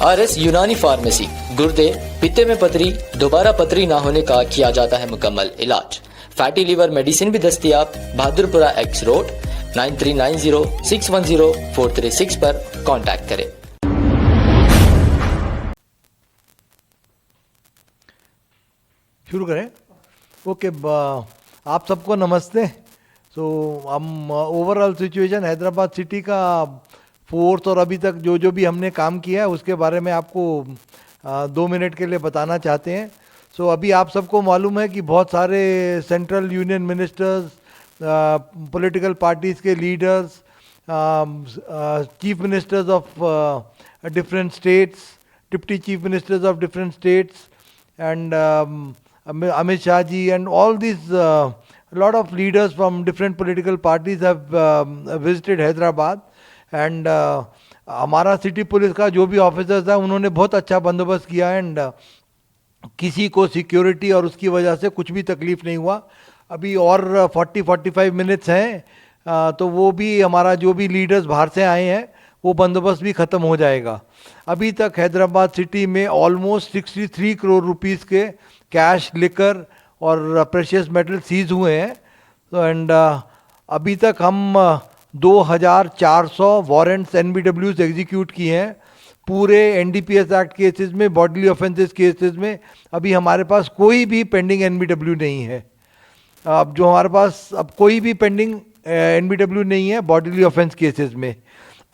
RS Unani pharmacy, गुर्दे, पित्ते में पथरी, दोबारा पथरी ना होने का किया जाता है मुकम्मल इलाज। फैटी लीवर मेडिसिन भी दस्तयाब। बहादुरपुरा एक्स रोड 9390610436 पर कांटेक्ट करें। शुरू करें। ओके, आप सबको नमस्ते। हम ओवरऑल सिचुएशन हैदराबाद सिटी का फोर्थ और अभी तक जो भी हमने काम किया है उसके बारे में आपको 2 मिनट के लिए बताना चाहते हैं। अभी आप सबको मालूम है कि बहुत सारे central union ministers, political parties के leaders, chief ministers of different states, deputy chief ministers of different states and Amit Shah ji and all these lot of leaders from different political parties have visited Hyderabad and हमारा city police का जो भी officers है उन्होंने बहुत अच्छा बंदोबस्त किया एंड किसी को सिक्योरिटी और उसकी वजह से कुछ भी तकलीफ नहीं हुआ। अभी और 40-45 मिनट्स हैं तो वो भी हमारा जो भी लीडर्स बाहर से आए हैं वो बंदोबस्त भी ख़त्म हो जाएगा। अभी तक हैदराबाद सिटी में ऑलमोस्ट 63 करोड़ रुपीस के कैश, लिकर और प्रेशियस मेटल सीज हुए हैं। एंड अभी तक हम 2400 वारंट्स NBWs एग्जीक्यूट किए हैं। पूरे NDPS एक्ट केसेस में, बॉडीली ऑफेंसेस केसेस में अभी हमारे पास कोई भी पेंडिंग NBW नहीं है। अब जो हमारे पास अब कोई भी पेंडिंग NBW नहीं है बॉडीली ऑफेंस केसेस में।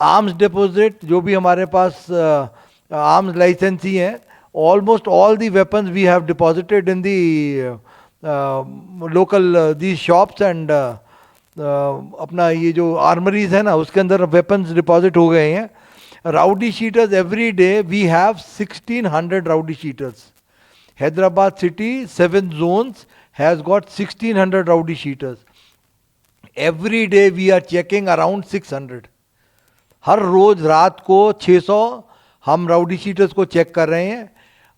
आर्म्स डिपॉजिट जो भी हमारे पास आर्म्स लाइसेंस ही हैं, almost all the weapons we have deposited in the local these shops and अपना ये जो आर्मरीज है ना उसके अंदर वेपन्स डिपॉजिट हो गए हैं। Rowdy sheeters every day we have 1600 rowdy sheeters. Hyderabad city 7 zones has got 1600 rowdy sheeters. Every day we are checking around 600। हर रोज रात को 600 हम राउडी शीटर्स को चेक कर रहे हैं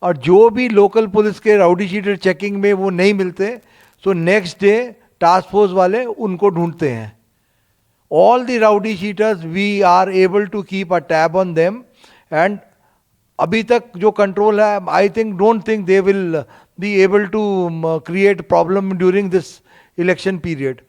और जो भी लोकल पुलिस के राउडी शीटर चेकिंग में वो नहीं मिलते तो नेक्स्ट डे टास्क फोर्स वाले उनको ढूंढते हैं। All the rowdy sheeters we are able to keep a tab on them and अभी तक जो कंट्रोल है I don't think they will be able to create problem during this election period.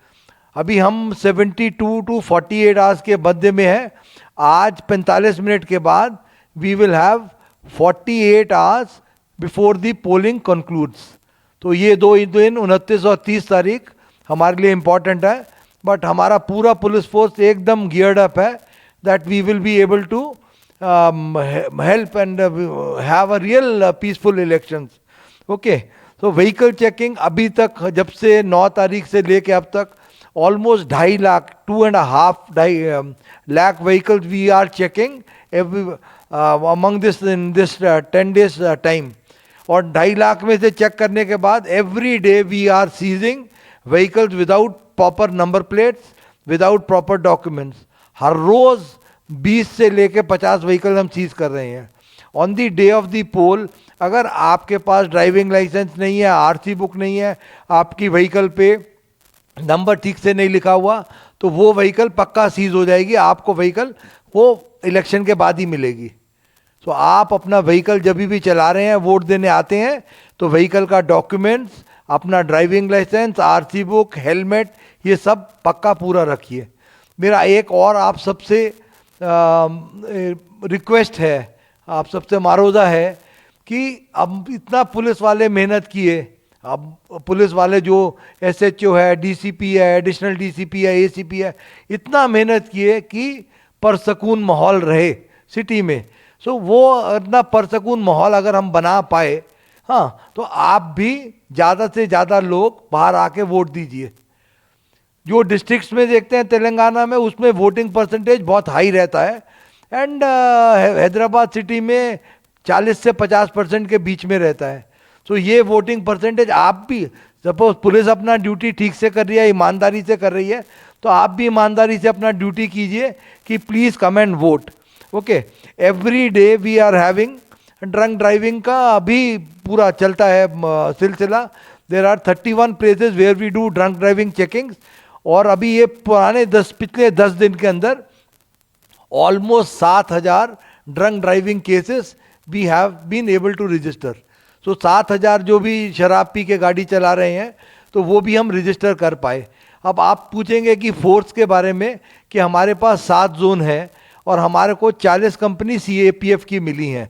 अभी हम 72 to 48 आवर्स के मध्य में है। आज 45 मिनट के बाद we will have 48 hours before the polling concludes. तो ये 2 दिन 29 और 30 तारीख हमारे लिए इम्पॉर्टेंट है। बट हमारा पूरा पुलिस फोर्स एकदम गियर्ड अप है that we will be able to help and have a real peaceful elections. Okay, तो व्हीकल चेकिंग अभी तक जब से 9 तारीख से लेके अब तक almost 2.5 lakh 2.5 lakh vehicles we are checking among this in this 10 days time। और 2.5 लाख में से चेक करने के बाद every day we are seizing vehicles without proper number plates, without proper documents. हर रोज 20 से लेके 50 व्हीकल हम सीज कर रहे हैं। On the day of the poll अगर आपके पास ड्राइविंग लाइसेंस नहीं है, RC बुक नहीं है, आपकी व्हीकल पे नंबर ठीक से नहीं लिखा हुआ तो वो व्हीकल पक्का सीज हो जाएगी। आपको व्हीकल वो इलेक्शन के बाद ही मिलेगी। तो आप अपना व्हीकल जब भी चला रहे हैं, वोट देने आते हैं तो व्हीकल का डॉक्यूमेंट्स, अपना driving licence, RC book, helmet ये सब पक्का पूरा रखिए। मेरा एक और आप सबसे रिक्वेस्ट है, आप सबसे मारोजा है कि अब इतना पुलिस वाले मेहनत किए, अब पुलिस वाले जो SHO है, DCP है, एडिशनल DCP है, ACP है, इतना मेहनत किए कि परसकून माहौल रहे सिटी में। वो इतना परसकून माहौल अगर हम बना पाए, हाँ, तो आप भी ज़्यादा से ज़्यादा लोग बाहर आके वोट दीजिए। जो डिस्ट्रिक्ट्स में देखते हैं तेलंगाना में, उसमें वोटिंग परसेंटेज बहुत हाई रहता है एंड हैदराबाद सिटी में 40 से 50% के बीच में रहता है। ये वोटिंग परसेंटेज आप भी, सपोज पुलिस अपना ड्यूटी ठीक से कर रही है, ईमानदारी से कर रही है, तो आप भी ईमानदारी से अपना ड्यूटी कीजिए कि please come and vote. Okay, every day we are having drunk driving का अभी पूरा चलता है सिलसिला। There are 31 places where we do drunk driving checking और अभी ये पिछले 10 दिन के अंदर almost 7000 drunk driving cases we have been able to register. So 7,000 जो भी शराब पी के गाड़ी चला रहे हैं तो वो भी हम रजिस्टर कर पाए. अब आप पूछेंगे कि फोर्स के बारे में कि हमारे पास 7 जोन है और हमारे को 40 कंपनी CAPF की मिली हैं.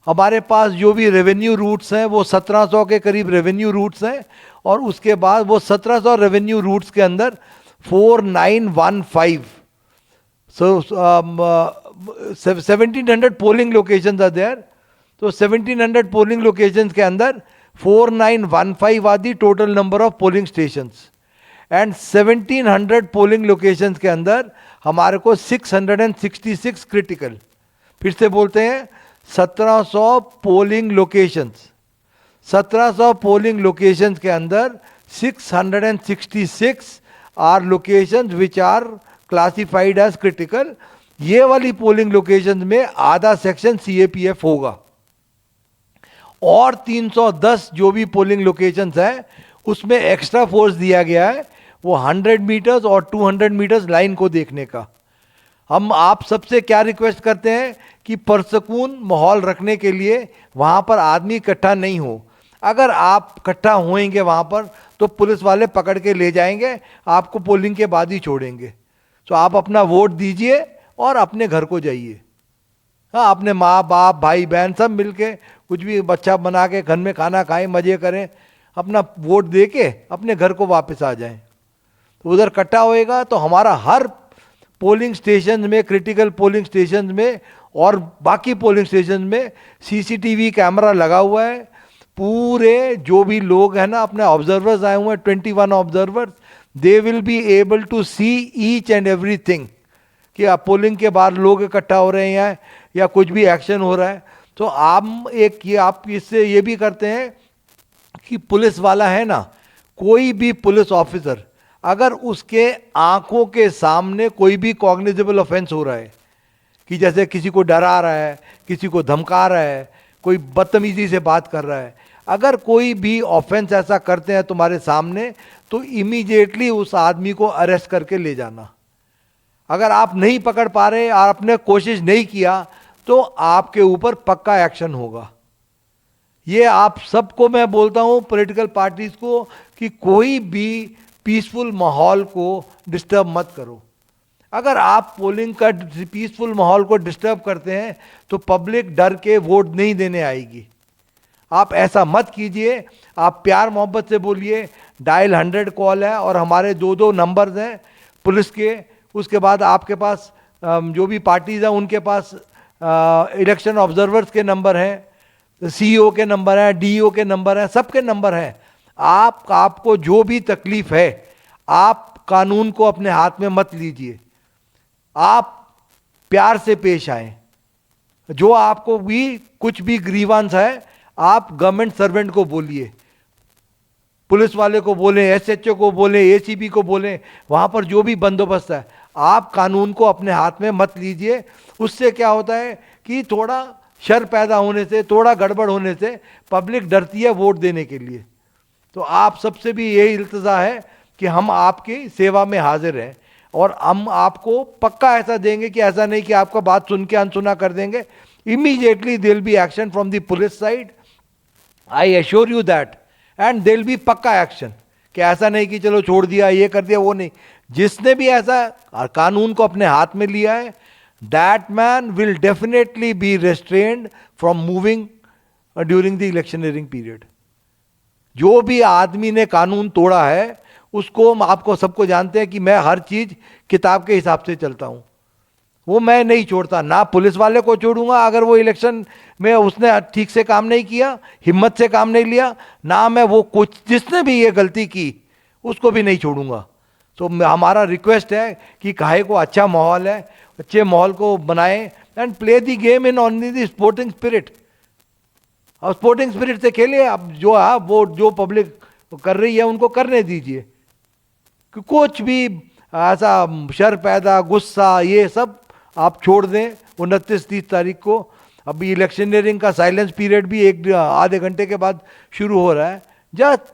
हमारे पास जो भी रेवेन्यू रूट्स हैं वो 1700 के करीब रेवेन्यू रूट्स हैं और उसके बाद वो 1700 रेवेन्यू रूट्स के अंदर 4915 1700 पोलिंग लोकेशंस आर देयर. तो 1700 पोलिंग लोकेशंस के अंदर 4915 are the total number of polling stations and 1700 polling locations के अंदर हमारे को 666 क्रिटिकल. फिर से बोलते हैं 1700 पोलिंग लोकेशंस, 1700 पोलिंग लोकेशंस के अंदर 666 are locations which are classified as critical. ये वाली पोलिंग लोकेशंस में आधा सेक्शन CAPF होगा और 310 जो भी पोलिंग लोकेशंस हैं उसमें एक्स्ट्रा फोर्स दिया गया है वो 100 मीटर्स और 200 मीटर्स लाइन को देखने का. हम आप सबसे क्या रिक्वेस्ट करते हैं कि पुरसकून माहौल रखने के लिए वहाँ पर आदमी इकट्ठा नहीं हो. अगर आप इकट्ठा होएंगे वहाँ पर तो पुलिस वाले पकड़ के ले जाएंगे, आपको पोलिंग के बाद ही छोड़ेंगे. तो आप अपना वोट दीजिए और अपने घर को जाइए. हाँ, अपने माँ बाप भाई बहन सब मिलके कुछ भी बच्चा बना के घर में खाना खाएं, मज़े करें, अपना वोट दे के अपने घर को वापस आ जाएं. तो उधर इकट्ठा होएगा तो हमारा हर पोलिंग स्टेशन में, क्रिटिकल पोलिंग स्टेशन में और बाकी पोलिंग स्टेशन में CCTV कैमरा लगा हुआ है. पूरे जो भी लोग हैं ना, अपने ऑब्जर्वर्स आए हुए हैं, 21 observers, they will be able to see each and everything कि आप पोलिंग के बाद लोग इकट्ठा हो रहे हैं या कुछ भी एक्शन हो रहा है. तो आप इससे ये भी करते हैं कि पुलिस वाला है ना, कोई भी पुलिस ऑफिसर अगर उसके आंखों के सामने कोई भी कॉग्निजेबल ऑफेंस हो रहा है कि जैसे किसी को डरा रहा है, किसी को धमका रहा है, कोई बदतमीजी से बात कर रहा है, अगर कोई भी ऑफेंस ऐसा करते हैं तुम्हारे सामने तो इमीडिएटली उस आदमी को अरेस्ट करके ले जाना. अगर आप नहीं पकड़ पा रहे और आपने कोशिश नहीं किया तो आपके ऊपर पक्का एक्शन होगा. ये आप सबको मैं बोलता हूं, पॉलिटिकल पार्टीज को, कि कोई भी पीसफुल माहौल को डिस्टर्ब मत करो. अगर आप पोलिंग का पीसफुल माहौल को डिस्टर्ब करते हैं तो पब्लिक डर के वोट नहीं देने आएगी. आप ऐसा मत कीजिए. आप प्यार मोहब्बत से बोलिए. डायल 100 कॉल है और हमारे 2 नंबर्स हैं पुलिस के. उसके बाद आपके पास जो भी पार्टीज हैं उनके पास इलेक्शन ऑब्जर्वर्स के नंबर हैं, CEO के नंबर हैं, DO के नंबर हैं, सबके नंबर हैं. आपको जो भी तकलीफ है आप कानून को अपने हाथ में मत लीजिए. आप प्यार से पेश आए. जो आपको भी कुछ भी ग्रीवांस है आप गवर्नमेंट सर्वेंट को बोलिए, पुलिस वाले को बोलें, SHO को बोलें, ACP को बोलें, वहाँ पर जो भी बंदोबस्त है. आप कानून को अपने हाथ में मत लीजिए. उससे क्या होता है कि थोड़ा शर पैदा होने से, थोड़ा गड़बड़ होने से पब्लिक डरती है वोट देने के लिए. तो आप सबसे भी यही इल्तजा है कि हम आपकी सेवा में हाजिर हैं और हम आपको पक्का ऐसा देंगे कि ऐसा नहीं कि आपका बात सुन के अनसुना कर देंगे. Immediately there will be action from the police side, I assure you that. And there will be पक्का एक्शन, कि ऐसा नहीं कि चलो छोड़ दिया, ये कर दिया, वो नहीं. जिसने भी ऐसा कानून को अपने हाथ में लिया है, that man will definitely be restrained from moving during the electioneering period. जो भी आदमी ने कानून तोड़ा है उसको, आपको सबको जानते हैं कि मैं हर चीज किताब के हिसाब से चलता हूं. वो मैं नहीं छोड़ता. ना पुलिस वाले को छोड़ूंगा अगर वो इलेक्शन में उसने ठीक से काम नहीं किया, हिम्मत से काम नहीं लिया, ना मैं वो कुछ जिसने भी ये गलती की उसको भी नहीं छोड़ूंगा. तो हमारा रिक्वेस्ट है कि काहे को अच्छा माहौल है, अच्छे माहौल को बनाएं and play the game in only the sporting spirit. और स्पोर्टिंग स्पिरिट से खेलिए. अब जो है वो जो पब्लिक कर रही है उनको करने दीजिए. कि कुछ भी ऐसा शर पैदा, गुस्सा, ये सब आप छोड़ दें. 29-30 तारीख को अभी इलेक्शनरिंग का साइलेंस पीरियड भी आधे घंटे के बाद शुरू हो रहा है. Just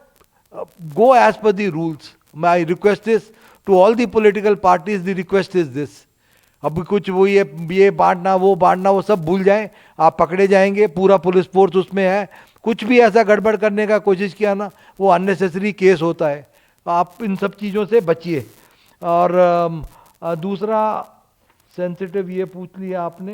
go as per the rules. My request is to all the political parties, the request is this, अब कुछ वो ये बांटना वो सब भूल जाएं, आप पकड़े जाएंगे, पूरा पुलिस फोर्स उसमें है। कुछ भी ऐसा गड़बड़ करने का कोशिश किया ना, वो अननेसेसरी केस होता है। आप इन सब चीज़ों से बचिए। और दूसरा सेंसिटिव ये पूछ लिया आपने,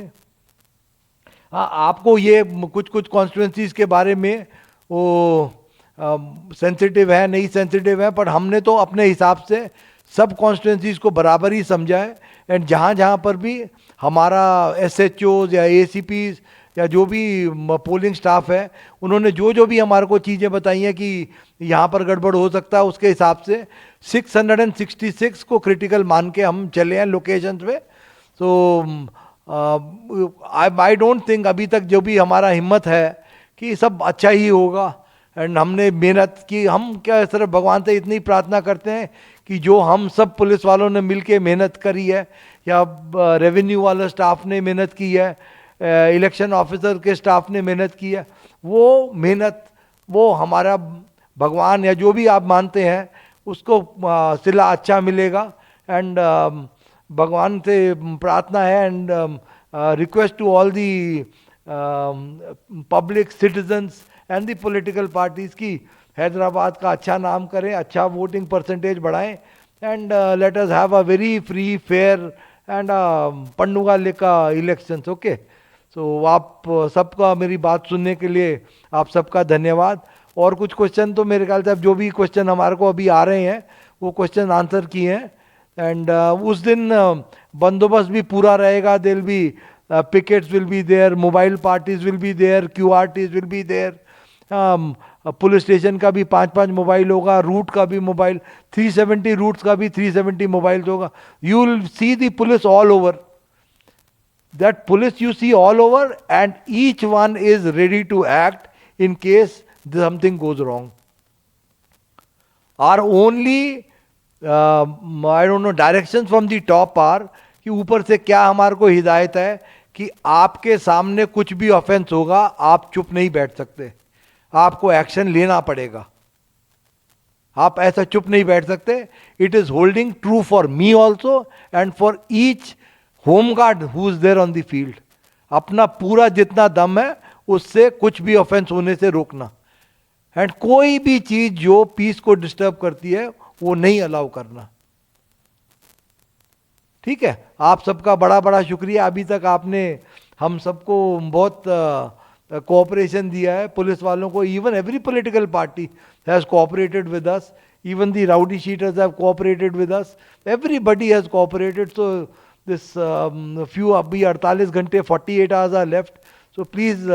हाँ, आपको ये कुछ कॉन्स्टिट्यूंसीज के बारे में वो सेंसिटिव है नहीं सेंसिटिव है, पर हमने तो अपने हिसाब से सब कॉन्स्टिट्यूंसीज को बराबर ही समझा है। एंड जहाँ जहाँ पर भी हमारा SHOs या ACPs या जो भी पोलिंग स्टाफ है, उन्होंने जो भी हमारे को चीज़ें बताई हैं कि यहाँ पर गड़बड़ हो सकता है, उसके हिसाब से 666 को क्रिटिकल मान के हम चले हैं लोकेशंस पे। तो आई डोंट थिंक अभी तक जो भी हमारा हिम्मत है कि सब अच्छा ही होगा। एंड हमने मेहनत की, हम क्या सिर्फ भगवान से इतनी प्रार्थना करते हैं कि जो हम सब पुलिस वालों ने मिलके मेहनत करी है, या रेवेन्यू वाला स्टाफ ने मेहनत की है, इलेक्शन ऑफिसर के स्टाफ ने मेहनत की है, वो मेहनत वो हमारा भगवान या जो भी आप मानते हैं उसको सिला अच्छा मिलेगा। एंड भगवान से प्रार्थना है and request to all the public citizens and the political parties की हैदराबाद का अच्छा नाम करें, अच्छा वोटिंग परसेंटेज बढ़ाएं, and let us have a very free fair and पंडुगा लेका इलेक्शंस। ओके, सो आप सबका मेरी बात सुनने के लिए आप सबका धन्यवाद। और कुछ क्वेश्चन तो मेरे ख्याल से अब जो भी क्वेश्चन हमारे को अभी आ रहे हैं वो क्वेश्चन आंसर किए हैं। एंड उस दिन बंदोबस्त भी पूरा रहेगा। There will be pickets will be there, mobile parties will be there, QRTs will be there, police station का भी 5-5 मोबाइल होगा, रूट का भी मोबाइल, 370 रूट्स का भी 370 मोबाइल होगा। You will see the police all over, that police you see all over and each one is ready to act in case something goes wrong. Or only I don't know directions from the top or कि ऊपर से क्या हमारे को हिदायत है कि आपके सामने कुछ भी ऑफेंस होगा, आप चुप नहीं बैठ सकते, आपको एक्शन लेना पड़ेगा, आप ऐसा चुप नहीं बैठ सकते। It is holding true for me also and for each home guard who is there on the field. अपना पूरा जितना दम है उससे कुछ भी ऑफेंस होने से रोकना, एंड कोई भी चीज जो पीस को डिस्टर्ब करती है वो नहीं अलाउ करना। ठीक है, आप सबका बड़ा बड़ा शुक्रिया। अभी तक आपने हम सबको बहुत कोऑपरेशन दिया है, पुलिस वालों को। Even every political party has cooperated with us, even the rowdy sheeters have cooperated with us, everybody has cooperated. So this few अभी 48 घंटे 48 hours are left, so please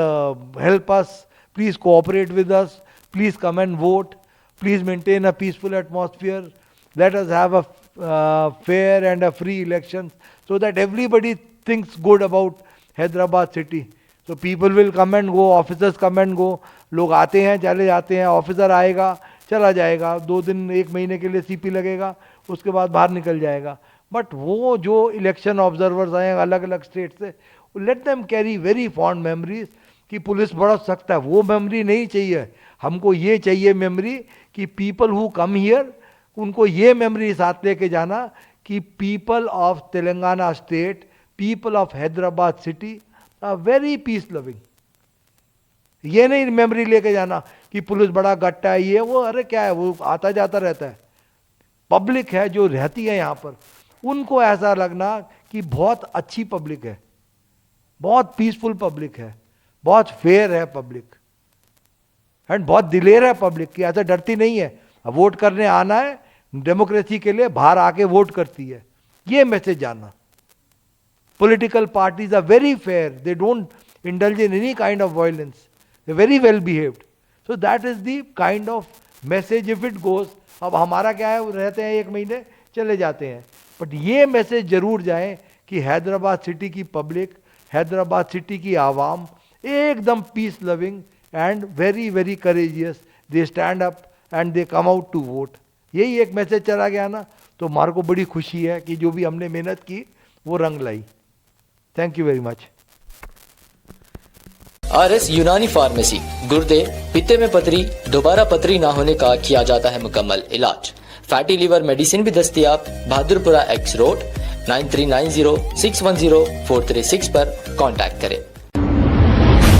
help us, please cooperate with us, please come and vote, please maintain a peaceful atmosphere, let us have a fair and a free elections so that everybody thinks good about Hyderabad city. So people will come and go, officers come and go, लोग आते हैं चले जाते हैं, officer आएगा चला जाएगा, 2 दिन 1 महीने के लिए CP लगेगा, उसके बाद बाहर निकल जाएगा। बट वो जो इलेक्शन ऑब्जर्वर्स आए अलग अलग स्टेट से, let them carry very fond memories कि पुलिस बड़ा सख्त है, वो मेमोरी नहीं चाहिए हमको। ये चाहिए मेमोरी कि पीपल हु कम हियर, उनको ये मेमोरी साथ लेके जाना कि people of Telangana state, people of Hyderabad city are very peace loving. ये नहीं मेमोरी लेके जाना कि पुलिस बड़ा गट्टा है, ये वो, अरे क्या है, वो आता जाता रहता है। पब्लिक है जो रहती है यहाँ पर, उनको ऐसा लगना कि बहुत अच्छी पब्लिक है, बहुत पीसफुल पब्लिक है, बहुत फेयर है पब्लिक, एंड बहुत दिलेर है पब्लिक की, ऐसा डरती नहीं है। अब वोट करने आना है डेमोक्रेसी के लिए, बाहर आके वोट करती है, ये मैसेज जाना। Political parties are very fair, they don't indulge in any kind of violence, they very well behaved, so that is the kind of message if it goes. अब हमारा क्या है, वो रहते हैं 1 महीने चले जाते हैं, बट ये मैसेज जरूर जाए कि हैदराबाद सिटी की पब्लिक, हैदराबाद सिटी की आवाम एकदम peace loving and very very courageous, they stand up and they come out to vote। यही एक मैसेज चला गया ना, तो हमारे को बड़ी खुशी है कि जो भी हमने मेहनत की वो रंग लाई। Thank you very much. RS Unani pharmacy, गुर्दे, पित्ते में पथरी, दोबारा पथरी ना होने का किया जाता है मुकम्मल इलाज। फैटी लीवर मेडिसिन भी दस्तयाब, बहादुरपुरा X रोड, 9390610436 पर कांटेक्ट करें।